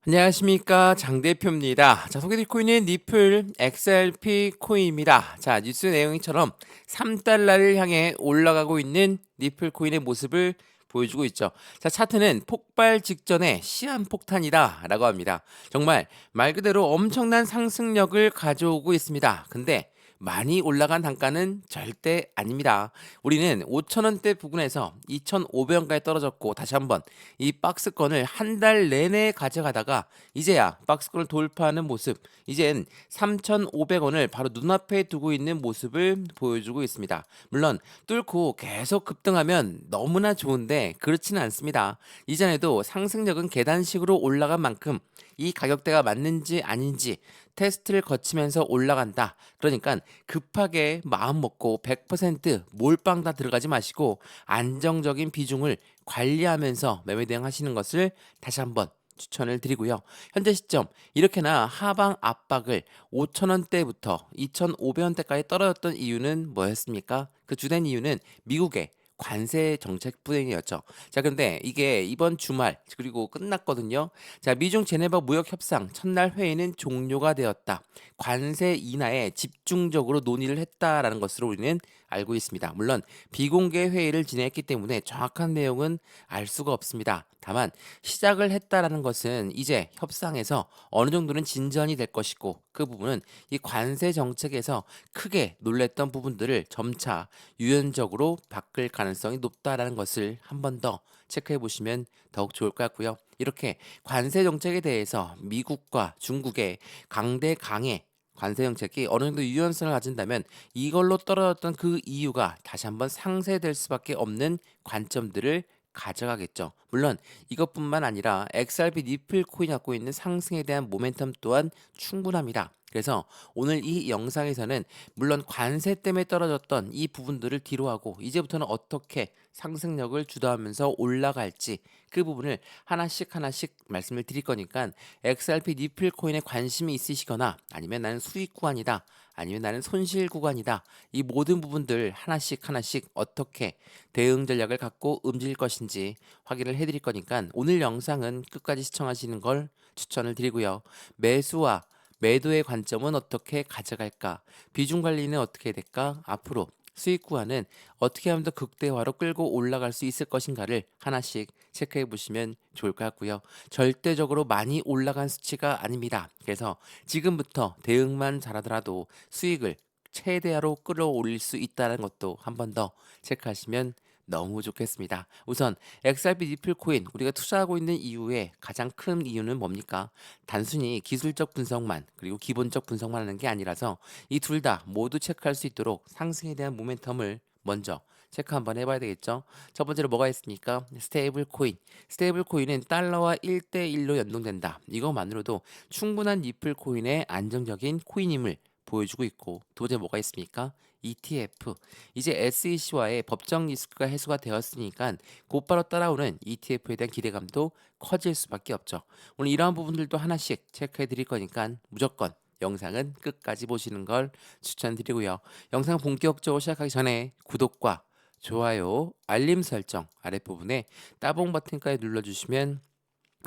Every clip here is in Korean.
안녕하십니까, 장 대표입니다. 자, 소개드릴 코인은 니플 XRP 코인입니다. 자, 뉴스 내용처럼 3달러를 향해 올라가고 있는 니플 코인의 모습을 보여주고 있죠. 자, 차트는 폭발 직전의 시한폭탄이다 라고 합니다. 정말 말 그대로 엄청난 상승력을 가져오고 있습니다. 근데 많이 올라간 단가는 절대 아닙니다. 우리는 5,000원대 부근에서 2,500원까지 떨어졌고, 다시 한번 이 박스권을 한 달 내내 가져가다가 이제야 박스권을 돌파하는 모습, 이젠 3,500원을 바로 눈앞에 두고 있는 모습을 보여주고 있습니다. 물론 뚫고 계속 급등하면 너무나 좋은데 그렇지는 않습니다. 이전에도 상승력은 계단식으로 올라간 만큼 이 가격대가 맞는지 아닌지 테스트를 거치면서 올라간다. 그러니까 급하게 마음 먹고 100% 몰빵 다 들어가지 마시고 안정적인 비중을 관리하면서 매매 대응하시는 것을 다시 한번 추천을 드리고요. 현재 시점 이렇게나 하방 압박을 5,000원대부터 2,500원대까지 떨어졌던 이유는 뭐였습니까? 그 주된 이유는 미국의 관세 정책 불행이었죠. 자, 근데 이게 이번 주말 그리고 끝났거든요. 자, 미중 제네바 무역 협상 첫날 회의는 종료가 되었다. 관세 인하에 집중적으로 논의를 했다라는 것으로 우리는 알고 있습니다. 물론 비공개 회의를 진행했기 때문에 정확한 내용은 알 수가 없습니다. 다만 시작을 했다라는 것은 이제 협상에서 어느 정도는 진전이 될 것이고, 그 부분은 이 관세 정책에서 크게 놀랬던 부분들을 점차 유연적으로 바꿀 가능성이 높다라는 것을 한 번 더 체크해 보시면 더욱 좋을 것 같고요. 이렇게 관세 정책에 대해서 미국과 중국의 강대 강의 관세 정책이 어느 정도 유연성을 가진다면 이걸로 떨어졌던 그 이유가 다시 한번 상쇄될 수밖에 없는 관점들을 가져가겠죠. 물론 이것뿐만 아니라 XRP 니플 코인이 갖고 있는 상승에 대한 모멘텀 또한 충분합니다. 그래서 오늘 이 영상에서는 물론 관세 때문에 떨어졌던 이 부분들을 뒤로하고 이제부터는 어떻게 상승력을 주도하면서 올라갈지 그 부분을 하나씩 하나씩 말씀을 드릴 거니까, XRP 니플 코인에 관심이 있으시거나 아니면 나는 수익 구간이다, 아니면 나는 손실 구간이다, 이 모든 부분들 하나씩 하나씩 어떻게 대응 전략을 갖고 움직일 것인지 확인을 해드릴 거니까 오늘 영상은 끝까지 시청하시는 걸 추천을 드리고요. 매수와 매도의 관점은 어떻게 가져갈까? 비중 관리는 어떻게 될까? 앞으로 수익 구간은 어떻게 하면 더 극대화로 끌고 올라갈 수 있을 것인가를 하나씩 체크해 보시면 좋을 것 같고요. 절대적으로 많이 올라간 수치가 아닙니다. 그래서 지금부터 대응만 잘하더라도 수익을 최대화로 끌어올릴 수 있다는 것도 한 번 더 체크하시면 너무 좋겠습니다. 우선 XRP 니플 코인 우리가 투자하고 있는 이유의 가장 큰 이유는 뭡니까? 단순히 기술적 분석만 그리고 기본적 분석만 하는 게 아니라서 이 둘 다 모두 체크할 수 있도록 상승에 대한 모멘텀을 먼저 체크 한번 해봐야 되겠죠. 첫 번째로 뭐가 있습니까? 스테이블 코인. 스테이블 코인은 달러와 1대1로 연동된다. 이것만으로도 충분한 니플 코인의 안정적인 코인임을 보여주고 있고, 두 번째 뭐가 있습니까? ETF. 이제 SEC와의 법정 리스크가 해소가 되었으니까 곧바로 따라오는 ETF에 대한 기대감도 커질 수밖에 없죠. 오늘 이러한 부분들도 하나씩 체크해 드릴 거니까 무조건 영상은 끝까지 보시는 걸 추천드리고요. 영상 본격적으로 시작하기 전에 구독과 좋아요, 알림 설정 아랫부분에 따봉 버튼까지 눌러주시면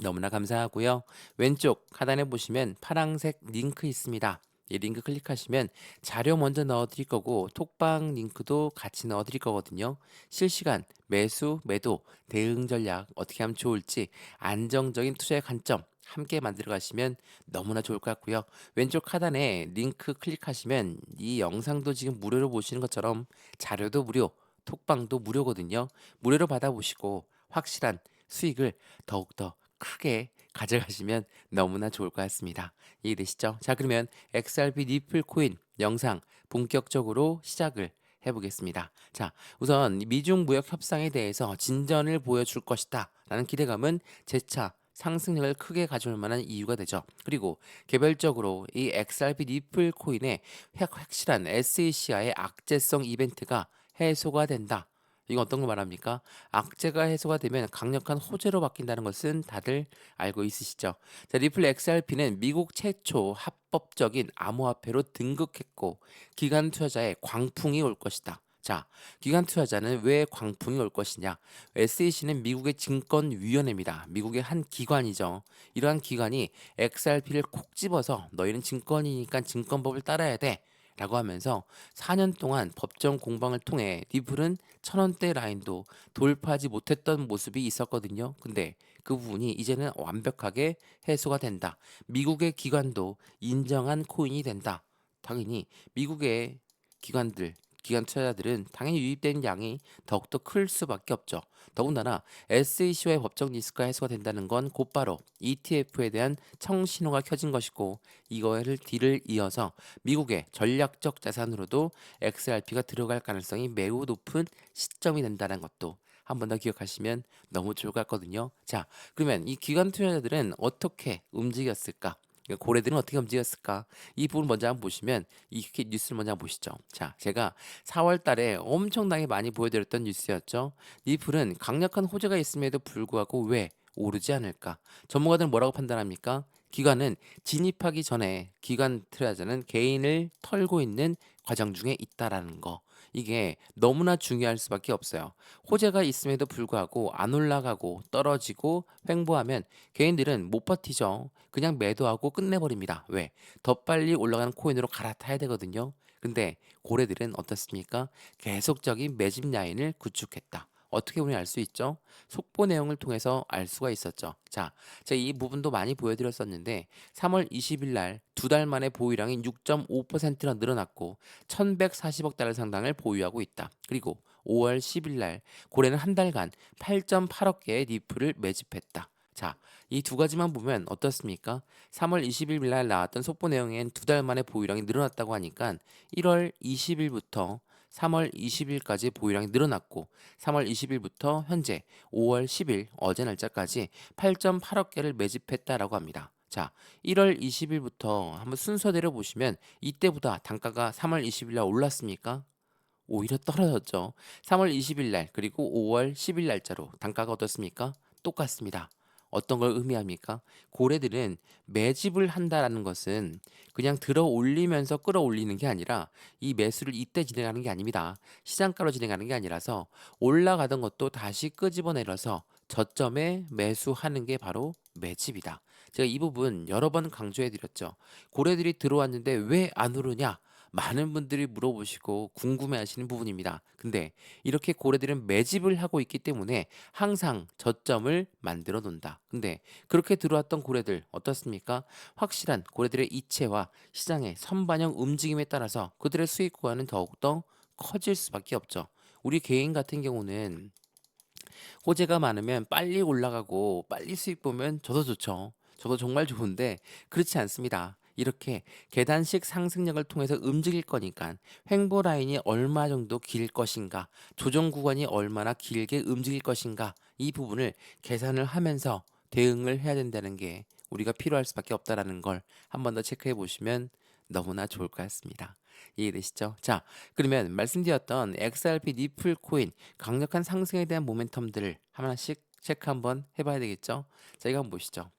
너무나 감사하고요. 왼쪽 하단에 보시면 파란색 링크 있습니다. 이 링크 클릭하시면 자료 먼저 넣어드릴 거고 톡방 링크도 같이 넣어드릴 거거든요. 실시간 매수, 매도, 대응 전략 어떻게 하면 좋을지 안정적인 투자의 관점 함께 만들어 가시면 너무나 좋을 것 같고요. 왼쪽 하단에 링크 클릭하시면 이 영상도 지금 무료로 보시는 것처럼 자료도 무료, 톡방도 무료거든요. 무료로 받아보시고 확실한 수익을 더욱더 크게 가져가시면 너무나 좋을 것 같습니다. 이해되시죠? 자, 그러면 XRP 니플 코인 영상 본격적으로 시작을 해보겠습니다. 자, 우선 미중 무역 협상에 대해서 진전을 보여줄 것이다 라는 기대감은 재차 상승력을 크게 가져올 만한 이유가 되죠. 그리고 개별적으로 이 XRP 니플 코인의 확실한 SEC와의 악재성 이벤트가 해소가 된다. 이건 어떤 걸 말합니까? 악재가 해소가 되면 강력한 호재로 바뀐다는 것은 다들 알고 있으시죠? 자, 리플 XRP는 미국 최초 합법적인 암호화폐로 등극했고 기관 투자자의 광풍이 올 것이다. 자, 기관 투자자는 왜 광풍이 올 것이냐? SEC는 미국의 증권위원회입니다. 미국의 한 기관이죠. 이러한 기관이 XRP를 콕 집어서 너희는 증권이니까 증권법을 따라야 돼. 라고 하면서 4년 동안 법정 공방을 통해 리플은 1,000원대 라인도 돌파하지 못했던 모습이 있었거든요. 근데 그 부분이 이제는 완벽하게 해소가 된다. 미국의 기관도 인정한 코인이 된다. 당연히 미국의 기관 투자자들은 당연히 유입된 양이 더욱더 클 수밖에 없죠. 더군다나 SEC와의 법적 리스크가 해소가 된다는 건 곧바로 ETF에 대한 청신호가 켜진 것이고 이거를 뒤를 이어서 미국의 전략적 자산으로도 XRP가 들어갈 가능성이 매우 높은 시점이 된다는 것도 한 번 더 기억하시면 너무 좋을 것 같거든요. 자, 그러면 이 기관 투자자들은 어떻게 움직였을까? 고래들은 어떻게 움직였을까? 이 부분 먼저 한번 보시면 이 뉴스를 먼저 한번 보시죠. 자, 제가 4월 달에 엄청나게 많이 보여드렸던 뉴스였죠. 리플은 강력한 호재가 있음에도 불구하고 왜 오르지 않을까? 전문가들은 뭐라고 판단합니까? 기관은 진입하기 전에 기관 투자자는 개인을 털고 있는 과정 중에 있다라는 거. 이게 너무나 중요할 수밖에 없어요. 호재가 있음에도 불구하고 안 올라가고 떨어지고 횡보하면 개인들은 못 버티죠. 그냥 매도하고 끝내버립니다. 왜? 더 빨리 올라가는 코인으로 갈아타야 되거든요. 근데 고래들은 어떻습니까? 계속적인 매집 라인을 구축했다. 어떻게 우리 알 수 있죠? 속보 내용을 통해서 알 수가 있었죠. 자, 제가 이 부분도 많이 보여드렸었는데 3월 20일 날 두 달 만에 보유량이 6.5%나 늘어났고 1,140억 달러 상당을 보유하고 있다. 그리고 5월 10일 날 고래는 한 달간 8.8억 개의 리플을 매집했다. 자, 이 두 가지만 보면 어떻습니까? 3월 20일 날 나왔던 속보 내용엔 두 달 만에 보유량이 늘어났다고 하니까 1월 20일부터 3월 20일까지 보유량이 늘어났고 3월 20일부터 현재 5월 10일 어제 날짜까지 8.8억 개를 매집했다라고 합니다. 자, 1월 20일부터 한번 순서대로 보시면 이때보다 단가가 3월 20일 날 올랐습니까? 오히려 떨어졌죠. 3월 20일 날 그리고 5월 10일 날짜로 단가가 어떻습니까? 똑같습니다. 어떤 걸 의미합니까? 고래들은 매집을 한다라는 것은 그냥 들어 올리면서 끌어올리는 게 아니라 이 매수를 이때 진행하는 게 아닙니다. 시장가로 진행하는 게 아니라서 올라가던 것도 다시 끄집어내려서 저점에 매수하는 게 바로 매집이다. 제가 이 부분 여러 번 강조해 드렸죠. 고래들이 들어왔는데 왜 안 오르냐? 많은 분들이 물어보시고 궁금해 하시는 부분입니다. 근데 이렇게 고래들은 매집을 하고 있기 때문에 항상 저점을 만들어 놓는다. 근데 그렇게 들어왔던 고래들 어떻습니까? 확실한 고래들의 이체와 시장의 선반영 움직임에 따라서 그들의 수익 구간은 더욱더 커질 수밖에 없죠. 우리 개인 같은 경우는 호재가 많으면 빨리 올라가고 빨리 수익 보면 저도 좋죠. 저도 정말 좋은데 그렇지 않습니다. 이렇게 계단식 상승력을 통해서 움직일 거니까 횡보 라인이 얼마 정도 길 것인가, 조정 구간이 얼마나 길게 움직일 것인가 이 부분을 계산을 하면서 대응을 해야 된다는 게 우리가 필요할 수밖에 없다라는 걸 한 번 더 체크해 보시면 너무나 좋을 것 같습니다. 이해되시죠? 자, 그러면 말씀드렸던 XRP 니플 코인 강력한 상승에 대한 모멘텀들을 하나씩 체크 한번 해봐야 되겠죠? 자, 이거 한번 보시죠.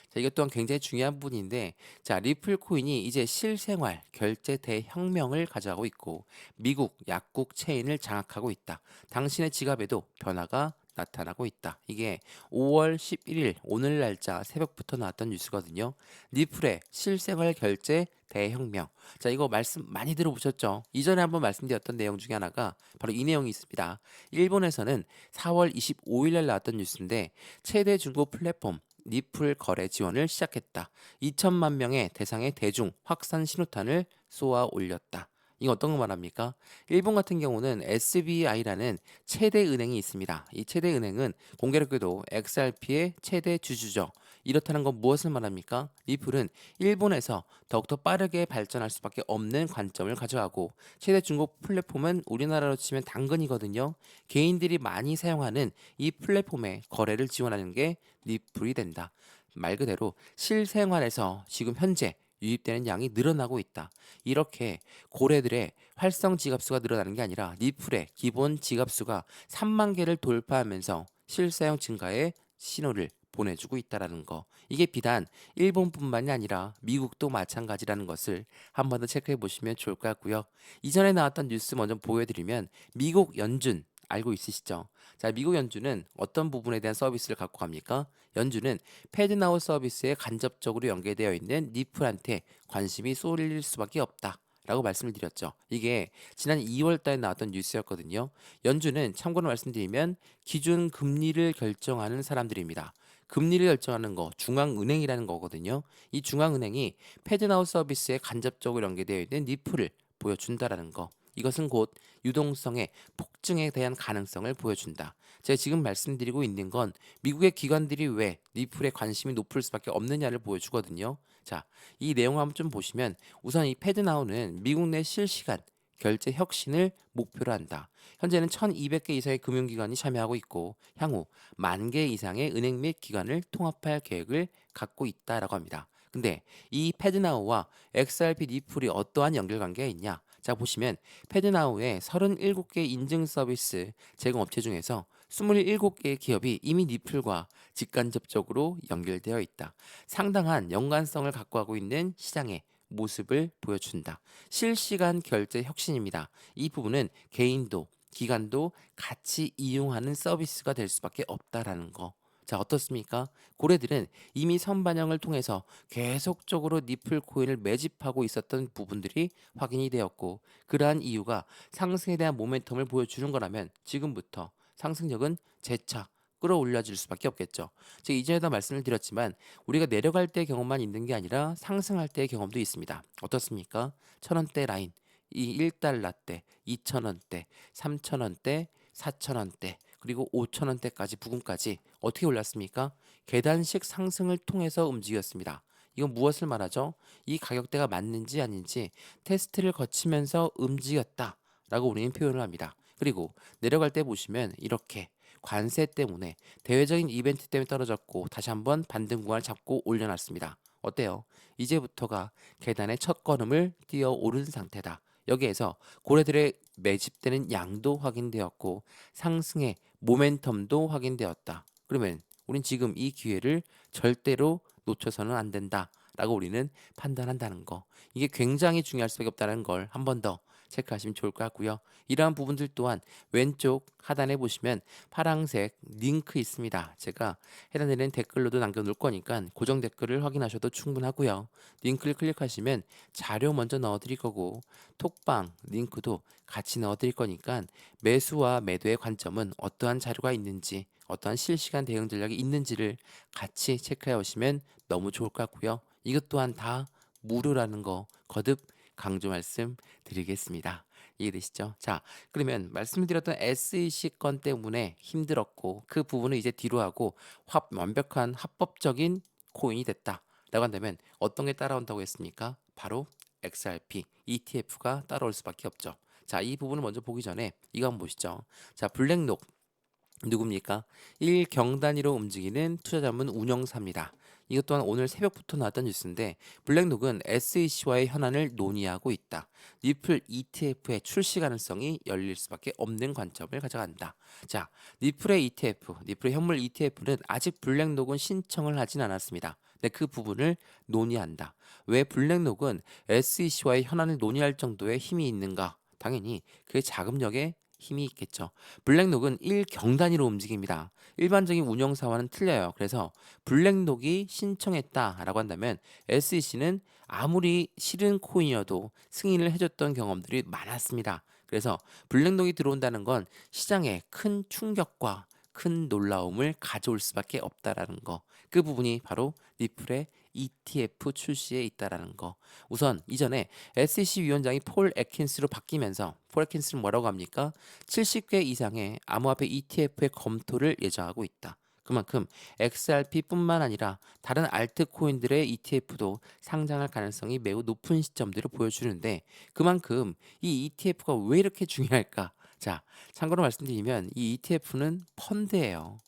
자, 이것 또한 굉장히 중요한 부분인데, 자, 리플 코인이 이제 실생활 결제 대혁명을 가져가고 있고, 미국 약국 체인을 장악하고 있다. 당신의 지갑에도 변화가 나타나고 있다. 이게 5월 11일 오늘 날짜 새벽부터 나왔던 뉴스거든요. 리플의 실생활 결제 대혁명. 자, 이거 말씀 많이 들어보셨죠? 이전에 한번 말씀드렸던 내용 중에 하나가 바로 이 내용이 있습니다. 일본에서는 4월 25일 날 나왔던 뉴스인데 최대 중고 플랫폼 리플 거래 지원을 시작했다. 2천만 명의 대상의 대중 확산 신호탄을 쏘아 올렸다. 이거 어떤 거 말합니까? 일본 같은 경우는 SBI라는 최대 은행이 있습니다. 이 최대 은행은 공교롭게도 XRP의 최대 주주죠. 이렇다는 건 무엇을 말합니까? 리플은 일본에서 더욱더 빠르게 발전할 수밖에 없는 관점을 가져가고 최대 중고 플랫폼은 우리나라로 치면 당근이거든요. 개인들이 많이 사용하는 이 플랫폼의 거래를 지원하는 게 리플이 된다. 말 그대로 실생활에서 지금 현재 유입되는 양이 늘어나고 있다. 이렇게 고래들의 활성 지갑수가 늘어나는 게 아니라 리플의 기본 지갑수가 3만 개를 돌파하면서 실사용 증가의 신호를 보내주고 있다라는 거. 이게 비단 일본뿐만이 아니라 미국도 마찬가지라는 것을 한 번 더 체크해 보시면 좋을 것 같고요. 이전에 나왔던 뉴스 먼저 보여드리면 미국 연준 알고 있으시죠? 자, 미국 연준은 어떤 부분에 대한 서비스를 갖고 갑니까? 연준은 패드나우 서비스에 간접적으로 연계되어 있는 니플한테 관심이 쏠릴 수밖에 없다. 라고 말씀을 드렸죠. 이게 지난 2월 달에 나왔던 뉴스였거든요. 연준은 참고로 말씀드리면 기준 금리를 결정하는 사람들입니다. 금리를 결정하는 거 중앙은행이라는 거거든요. 이 중앙은행이 패드나우 서비스에 간접적으로 연계되어 있는 니플을 보여준다라는 거. 이것은 곧 유동성의 폭증에 대한 가능성을 보여준다. 제가 지금 말씀드리고 있는 건 미국의 기관들이 왜 니플에 관심이 높을 수밖에 없느냐를 보여주거든요. 자, 이 내용 한번 좀 보시면 우선 이 패드나우는 미국 내 실시간 결제 혁신을 목표로 한다. 현재는 1200개 이상의 금융기관이 참여하고 있고 향후 10,000개 이상의 은행 및 기관을 통합할 계획을 갖고 있다라고 합니다. 근데 이 패드나우와 XRP 니플이 어떠한 연결관계가 있냐? 자, 보시면 패드나우의 37개 인증 서비스 제공업체 중에서 27개의 기업이 이미 니플과 직간접적으로 연결되어 있다. 상당한 연관성을 갖고 하고 있는 시장의 모습을 보여준다. 실시간 결제 혁신입니다. 이 부분은 개인도 기관도 같이 이용하는 서비스가 될 수밖에 없다라는 거. 자, 어떻습니까? 고래들은 이미 선반영을 통해서 계속적으로 니플 코인을 매집하고 있었던 부분들이 확인이 되었고, 그러한 이유가 상승에 대한 모멘텀을 보여주는 거라면 지금부터 상승력은 재차 끌어올려질 수밖에 없겠죠. 제가 이전에도 말씀을 드렸지만 우리가 내려갈 때 경험만 있는 게 아니라 상승할 때의 경험도 있습니다. 어떻습니까? 1,000원대 라인, 이 1달러대, 2,000원대, 3,000원대, 4,000원대, 그리고 5,000원대까지 부근까지 어떻게 올랐습니까? 계단식 상승을 통해서 움직였습니다. 이건 무엇을 말하죠? 이 가격대가 맞는지 아닌지 테스트를 거치면서 움직였다라고 우리는 표현을 합니다. 그리고 내려갈 때 보시면 이렇게 관세 때문에 대외적인 이벤트 때문에 떨어졌고 다시 한번 반등 구간을 잡고 올려놨습니다. 어때요? 이제부터가 계단의 첫 걸음을 뛰어 오른 상태다. 여기에서 고래들의 매집되는 양도 확인되었고 상승의 모멘텀도 확인되었다. 그러면 우린 지금 이 기회를 절대로 놓쳐서는 안 된다라고 우리는 판단한다는 거. 이게 굉장히 중요할 수밖에 없다는 걸 한 번 더 체크하시면 좋을 것 같고요. 이러한 부분들 또한 왼쪽 하단에 보시면 파란색 링크 있습니다. 제가 해당되는 댓글로도 남겨놓을 거니까 고정 댓글을 확인하셔도 충분하고요. 링크를 클릭하시면 자료 먼저 넣어드릴 거고 톡방 링크도 같이 넣어드릴 거니까 매수와 매도의 관점은 어떠한 자료가 있는지 어떠한 실시간 대응 전략이 있는지를 같이 체크해 오시면 너무 좋을 것 같고요. 이것 또한 다 무료라는 거 거듭 강조 말씀드리겠습니다. 이해되시죠? 자, 그러면 말씀드렸던 SEC 건 때문에 힘들었고 그 부분을 이제 뒤로 하고 완벽한 합법적인 코인이 됐다라고 한다면 어떤 게 따라온다고 했습니까? 바로 XRP, ETF가 따라올 수밖에 없죠. 자, 이 부분을 먼저 보기 전에 이거 한번 보시죠. 자, 블랙록 누굽니까? 1경 단위로 움직이는 투자자문 운영사입니다. 이것 또한 오늘 새벽부터 나왔던 뉴스인데 블랙록은 SEC와의 현안을 논의하고 있다. 니플 ETF의 출시 가능성이 열릴 수밖에 없는 관점을 가져간다. 자, 니플의 ETF, 니플의 현물 ETF는 아직 블랙록은 신청을 하진 않았습니다. 근데 그 부분을 논의한다. 왜 블랙록은 SEC와의 현안을 논의할 정도의 힘이 있는가? 당연히 그 자금력에 힘이 있겠죠. 블랙록은 1경 단위로 움직입니다. 일반적인 운영사와는 틀려요. 그래서 블랙록이 신청했다라고 한다면 SEC는 아무리 싫은 코인이어도 승인을 해줬던 경험들이 많았습니다. 그래서 블랙록이 들어온다는 건 시장에 큰 충격과 큰 놀라움을 가져올 수밖에 없다라는 거. 그 부분이 바로 니플의 ETF 출시에 있다라는 거. 우선 이전에 SEC 위원장이 폴 애킨스로 바뀌면서 폴 애킨스는 뭐라고 합니까? 70개 이상의 암호화폐 ETF의 검토를 예정하고 있다. 그만큼 XRP뿐만 아니라 다른 알트코인들의 ETF도 상장할 가능성이 매우 높은 시점들을 보여주는데 그만큼 이 ETF가 왜 이렇게 중요할까? 자, 참고로 말씀드리면 이 ETF는 펀드예요.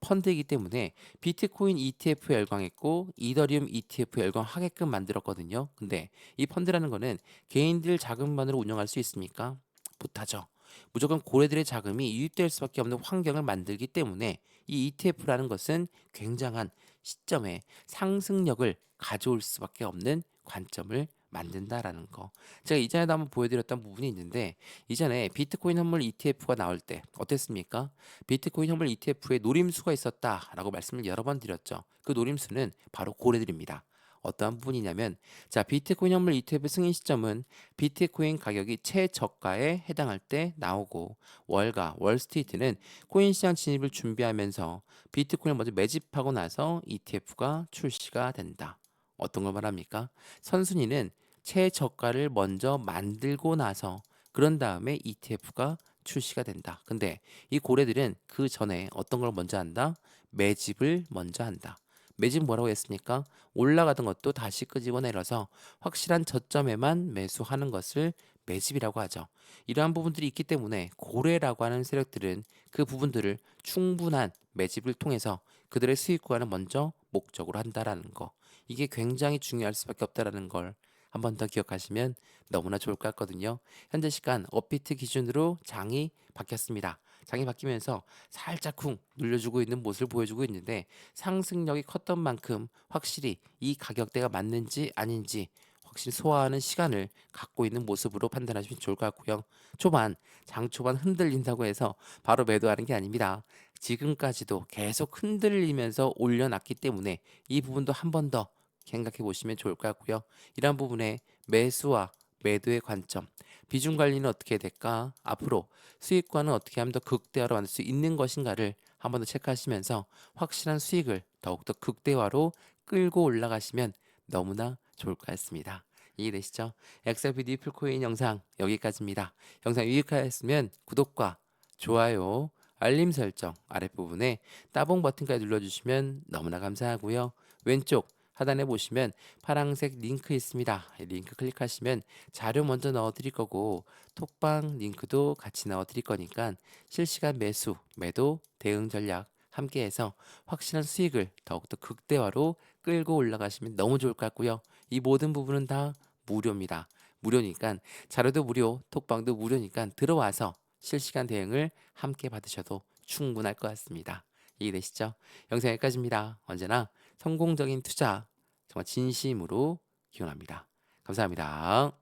펀드이기 때문에 비트코인 ETF 열광했고 이더리움 ETF 열광하게끔 만들었거든요. 근데 이 펀드라는 거는 개인들 자금만으로 운영할 수 있습니까? 못하죠. 무조건 고래들의 자금이 유입될 수밖에 없는 환경을 만들기 때문에 이 ETF라는 것은 굉장한 시점에 상승력을 가져올 수밖에 없는 관점을 만든다라는 거. 제가 이전에도 한번 보여드렸던 부분이 있는데 이전에 비트코인 현물 ETF가 나올 때 어땠습니까? 비트코인 현물 ETF에 노림수가 있었다라고 말씀을 여러 번 드렸죠. 그 노림수는 바로 고래들입니다. 어떠한 부분이냐면 자 비트코인 현물 ETF 승인 시점은 비트코인 가격이 최저가에 해당할 때 나오고 월가 월스트리트는 코인 시장 진입을 준비하면서 비트코인을 먼저 매집하고 나서 ETF가 출시가 된다. 어떤 걸 말합니까? 선순위는 최저가를 먼저 만들고 나서 그런 다음에 ETF가 출시가 된다. 근데 이 고래들은 그 전에 어떤 걸 먼저 한다? 매집을 먼저 한다. 매집 뭐라고 했습니까? 올라가던 것도 다시 끄집어 내려서 확실한 저점에만 매수하는 것을 매집이라고 하죠. 이러한 부분들이 있기 때문에 고래라고 하는 세력들은 그 부분들을 충분한 매집을 통해서 그들의 수익 구간을 먼저 목적으로 한다라는 거. 이게 굉장히 중요할 수밖에 없다라는 걸 한 번 더 기억하시면 너무나 좋을 것 같거든요. 현재 시간 업비트 기준으로 장이 바뀌었습니다. 장이 바뀌면서 살짝 쿵 눌려주고 있는 모습을 보여주고 있는데 상승력이 컸던 만큼 확실히 이 가격대가 맞는지 아닌지 확실히 소화하는 시간을 갖고 있는 모습으로 판단하시면 좋을 것 같고요. 장 초반 흔들린다고 해서 바로 매도하는 게 아닙니다. 지금까지도 계속 흔들리면서 올려놨기 때문에 이 부분도 한 번 더 생각해 보시면 좋을 것 같고요. 이러한 부분에 매수와 매도의 관점, 비중 관리는 어떻게 될까? 앞으로 수익과는 어떻게 하면 더 극대화로 만들 수 있는 것인가를 한 번 더 체크하시면서 확실한 수익을 더욱더 극대화로 끌고 올라가시면 너무나 좋을 것 같습니다. 이해되시죠? XRP 니플코인 영상 여기까지입니다. 영상 유익하였으면 구독과 좋아요, 알림 설정 아랫부분에 따봉 버튼까지 눌러주시면 너무나 감사하고요. 왼쪽 하단에 보시면 파란색 링크 있습니다. 링크 클릭하시면 자료 먼저 넣어드릴 거고 톡방 링크도 같이 넣어드릴 거니까 실시간 매수, 매도, 대응 전략 함께해서 확실한 수익을 더욱더 극대화로 끌고 올라가시면 너무 좋을 것 같고요. 이 모든 부분은 다 무료입니다. 무료니까 자료도 무료, 톡방도 무료니까 들어와서 실시간 대응을 함께 받으셔도 충분할 것 같습니다. 이해되시죠? 영상 여기까지입니다. 언제나 성공적인 투자 정말 진심으로 기원합니다. 감사합니다.